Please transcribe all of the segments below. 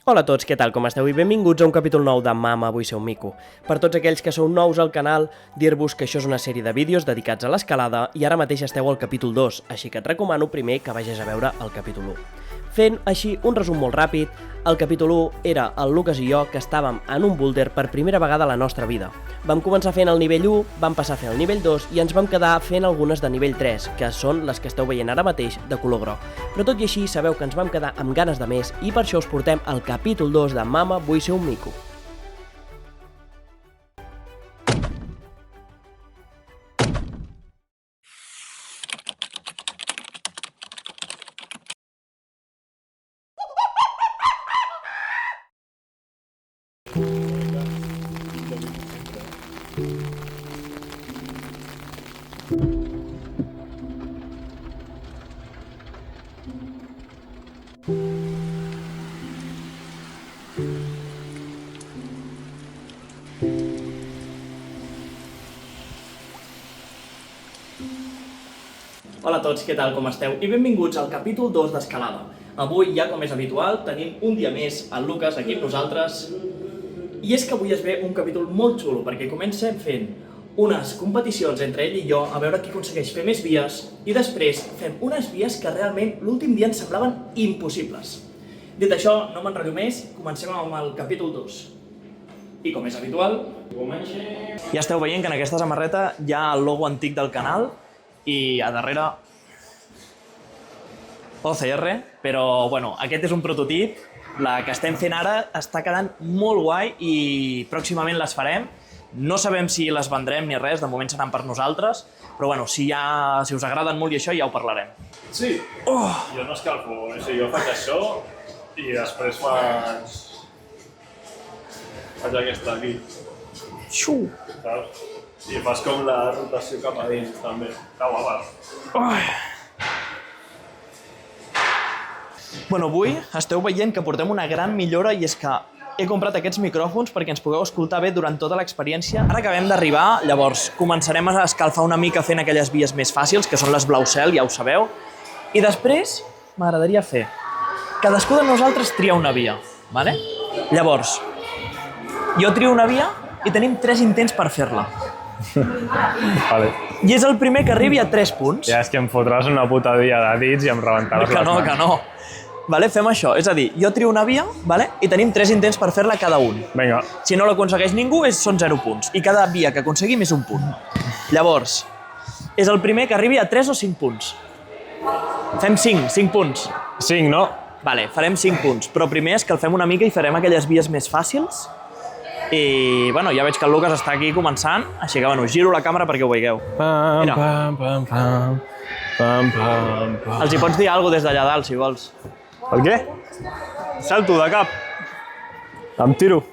Hola a tots, què tal, com esteu? I benvinguts a un capítol nou de Mama, vull ser un mico. Per tots aquells que sou nous al canal, dir-vos que això és una sèrie de vídeos dedicats a l'escalada i ara mateix esteu al capítol 2, així que et recomano primer que vagis a veure el capítol 1. Fent així un resum molt ràpid, el capítol 1 era el Lucas i jo que estàvem en un boulder per primera vegada a la nostra vida. Vam començar fent el nivell 1, vam passar a fer el nivell 2 i ens vam quedar fent algunes de nivell 3, que són les que esteu veient ara mateix de color groc. Però tot i així sabeu que ens vam quedar amb ganes de més i per això us portem al capítol 2 de Mama, vull ser un mico. Hola a tots, què tal, com esteu? I benvinguts al capítol 2 d'Escalada. Avui, ja com és habitual, tenim un dia més el Lucas aquí amb nosaltres. I és que avui es ve un capítol molt xulo, perquè comencem fent unes competicions entre ell i jo a veure qui aconsegueix fer més vies i després fem unes vies que realment l'últim dia ens semblaven impossibles. Dit això, no m'enrotllo més, comencem amb el capítol 2. I com és habitual, ja esteu veient que en aquesta samarreta hi ha el logo antic del canal i a darrere OCR, però bueno, aquest és un prototip, la que estem fent ara està quedant molt guai i pròximament les farem. No sabem si les vendrem ni res, de moment seran per nosaltres, però bueno, si us agraden molt i això ja ho parlarem. Sí, jo no escalfo, jo faig això i després faig aquesta aquí, saps? I fas com la rotació cap a dins, també. Està guapa. Bueno, avui esteu veient que portem una gran millora i és que he comprat aquests micròfons perquè ens pugueu escoltar bé durant tota l'experiència. Ara acabem d'arribar, llavors començarem a escalfar una mica fent aquelles vies més fàcils, que són les blau cel, ja ho sabeu. I després m'agradaria fer cadascú de nosaltres tria una via, vale? Llavors, jo trio una via i tenim 3 intents per fer-la. Vale. I és el primer que arribi a 3 punts. Ja és que em fotràs una puta dia de dits i em rebentaràs les mans. Que no. Vale, fem això, és a dir, jo trio una via, vale? I tenim 3 intents per fer-la cada un. Vinga. Si no l'aconsegueix ningú, són 0 punts. I cada via que aconseguim és un punt. Llavors, és el primer que arribi a 3 o 5 punts. Fem 5 punts. 5, no? Vale, farem 5 punts, però primer escalfem una mica i farem aquelles vies més fàcils. I, bueno, ja veig que el Lucas està aquí començant, així que, bueno, giro la càmera perquè ho veieu. Els hi pots dir alguna cosa des d'allà dalt, si vols. El què? Salto de cap. Em tiro.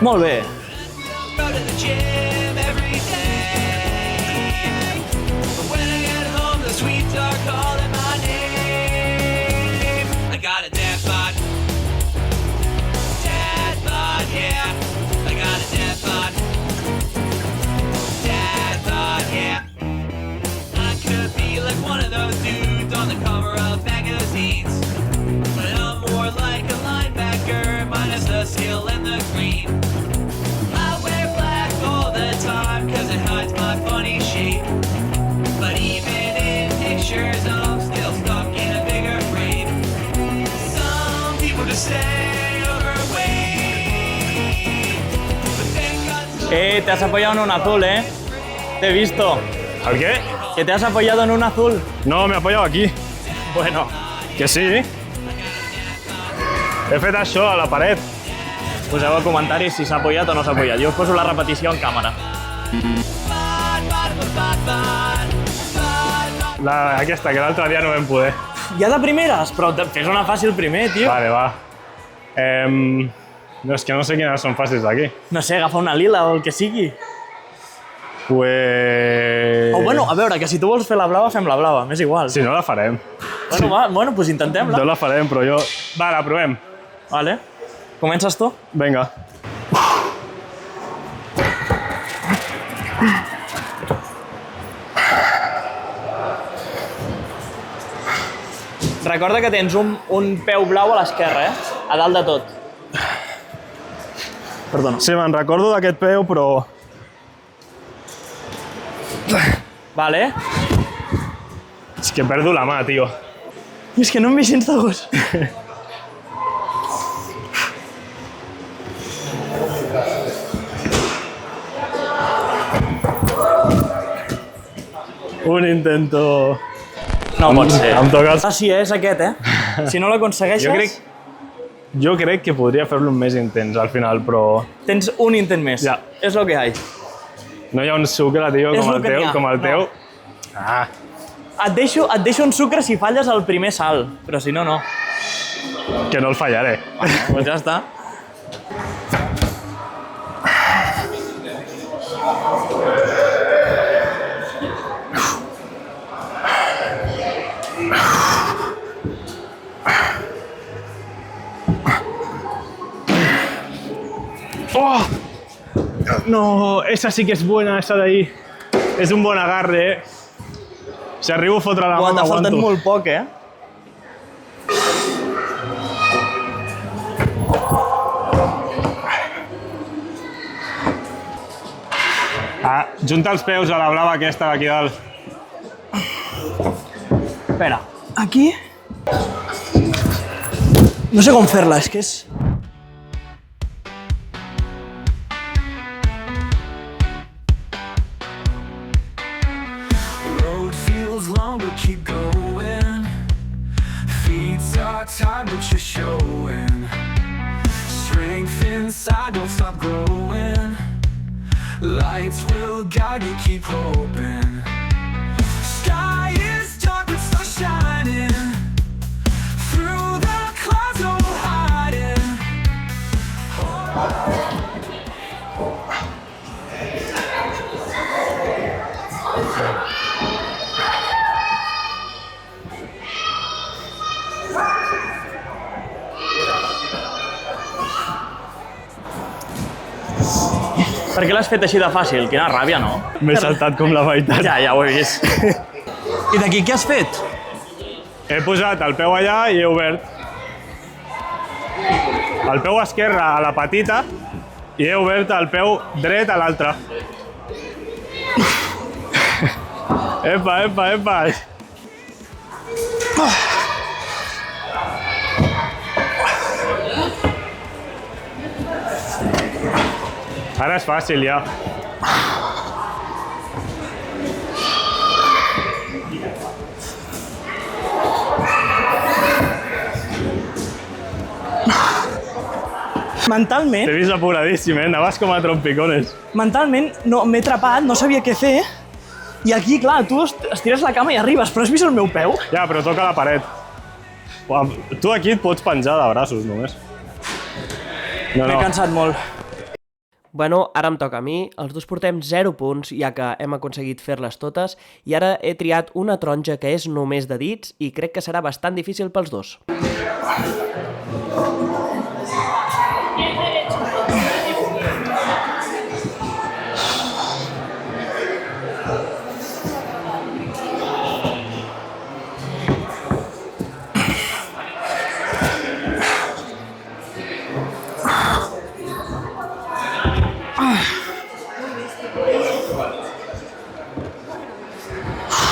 Molt bé. Skill and the green. I wear black all the time cause it hides my funny shape. But even in pictures I'm still stuck in a bigger frame. Some people just say overweight. Te has apoyado en un azul, Te he visto. El què? Que te has apoyado en un azul. No, me he apoyado aquí. Bueno. Que sí? He fet això a la paret. Poseu a comentaris si s'ha apoyat o no s'ha apoyat. Jo us poso la repetició en càmera. Aquesta, que l'altre dia no vam poder. Ja de primeres? Però fes una fàcil primer, tio. Vale, va. No, és que no sé quines són fàcils d'aquí. No sé, agafa una lila o el que sigui. Pues... O bueno, a veure, que si tu vols fer la blava, fem la blava, m'és igual. Si no, la farem. Bueno, va, bueno, doncs intentem-la. No la farem, però jo... Va, la provem. Vale. Comences tu? Vinga. Recorda que tens un peu blau a l'esquerra, a dalt de tot. Perdona. Sí, me'n recordo d'aquest peu, però... Vale. És que perdo la mà, tio. És que no em veig gens de gust. Un intento... No pot ser. Em toca... Ah, sí, és aquest, Si no l'aconsegueixes... Jo crec que podria fer-lo amb més intents al final, però... Tens un intent més. Ja. És el que hi ha. No hi ha un sucre, tio, És com lo el que teu, n'hi ha. com el teu. No. Ah, Et deixo un sucre si falles el primer salt, però si no, no. que no el fallaré. Doncs ja està. ¡Oh! No, esa sí que es buena, esa de ahí. És un bon agarre, Si arribo a fotre la mà, T'ha faltat m'aguanto. molt poc, Ah, junta els peus a la blava aquesta d'aquí dalt. Espera. Aquí? No sé com fer-la, és que és... Road feels long, but keep going. Feet are tired, but you're showing. Strength inside, don't stop growing. Lights will guide you, keep hoping. Sky is dark, but stars shining. Through the clouds, no hiding. Per què l'has fet així de fàcil? Quina ràbia, no? M'he saltat com la meitat. Ja ho he vist. I d'aquí què has fet? He posat el peu allà i he obert. El peu esquerre a la petita i he obert el peu dret a l'altra. Epa, epa, epa. Ara és fàcil, ja. Mentalment, T'he vist apuradíssim, Anaves com a trompicones. no, m'he atrapat, no sabia què fer. I aquí, clar, tu estires la cama i arribes, però has vist el meu peu? Ja, però toca la paret. Uau, tu aquí et pots penjar de braços, només. No, M'he cansat molt. Bueno, ara em toca a mi. Els dos portem 0 punts, ja que hem aconseguit fer-les totes, i ara he triat una taronja que és només de dits i crec que serà bastant difícil pels dos.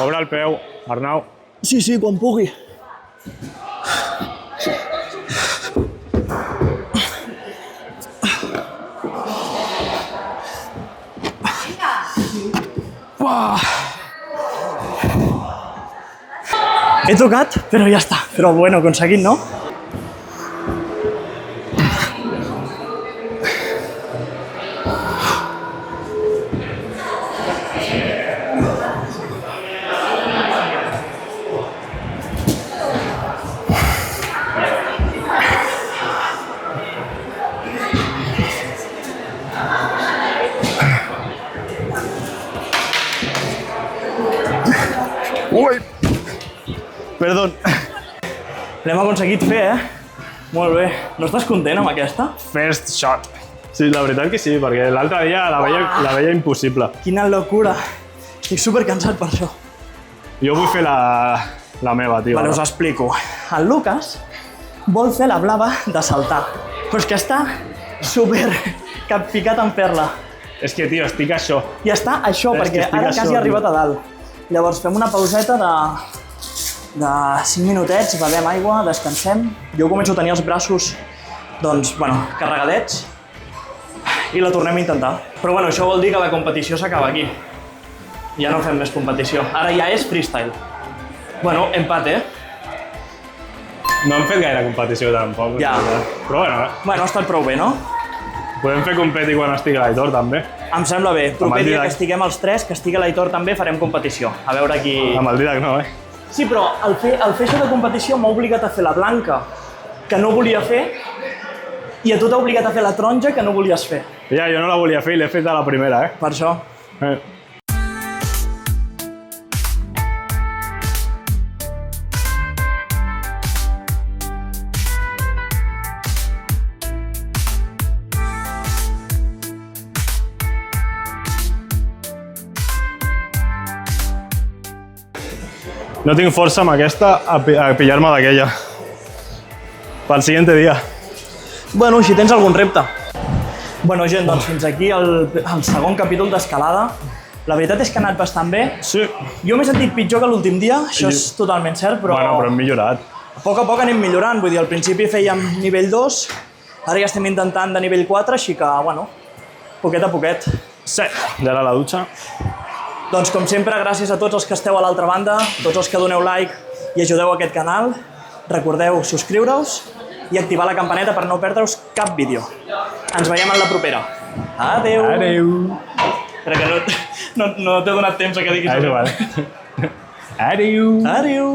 Obre el peu, Arnau. Sí, quan pugui. He tocat, però ja està. Però bueno, aconseguit, no? L'hem aconseguit fer, Molt bé. No estàs content amb aquesta? First shot. Sí, la veritat que sí, perquè l'altre dia la veia impossible. Quina locura. Estic supercansat per això. Jo vull fer la meva, tio. Vale, us explico. El Lucas vol fer la blava de saltar, però és que està super capficat en fer-la. És que, tio, estic això. I està això, És que perquè estic ara això, quasi ha arribat tio. a dalt. Llavors fem una pauseta de 5 minutets, bevem aigua, descansem. Jo començo a tenir els braços, doncs, bueno, carregadets i la tornem a intentar. Però bueno, això vol dir que la competició s'acaba aquí. Ja no fem més competició. Ara ja és freestyle. Bueno, empat, No hem fet gaire competició tampoc. Ja. Però bueno, Bueno, ha estat prou bé, no? podem fer competi quan estigui l'Aitor també. Em sembla bé. Proper dia Didac. que estiguem els tres, que estigui l'Aitor també, farem competició. A veure qui... Amb el Didac no, Sí, però el fer això de competició m'ha obligat a fer la blanca, que no volia fer, i a tu t'ha obligat a fer la taronja, que no volies fer. Ja, jo no la volia fer i l'he fet a la primera, Per això. No tinc força amb aquesta a pillar-me d'aquella. Pel siguiente dia. Bueno, si tens algun repte. Bueno, gent, doncs fins aquí el segon capítol d'escalada. La veritat és que ha anat bastant bé. Sí. Jo m'he sentit pitjor que l'últim dia, això és totalment cert, però... Bueno, però hem millorat. A poc anem millorant, vull dir, al principi fèiem nivell 2, ara ja estem intentant de nivell 4, així que, bueno, poquet a poquet. Sí. Ja era la dutxa. Doncs, com sempre, gràcies a tots els que esteu a l'altra banda, tots els que doneu like i ajudeu a aquest canal. Recordeu subscriure-us i activar la campaneta per no perdre-us cap vídeo. Ens veiem en la propera. Adeu! Adeu. Crec que no t'he donat temps a que diguis Ah, és igual. Adeu. Adeu!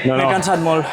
No, M'he no. cansat molt.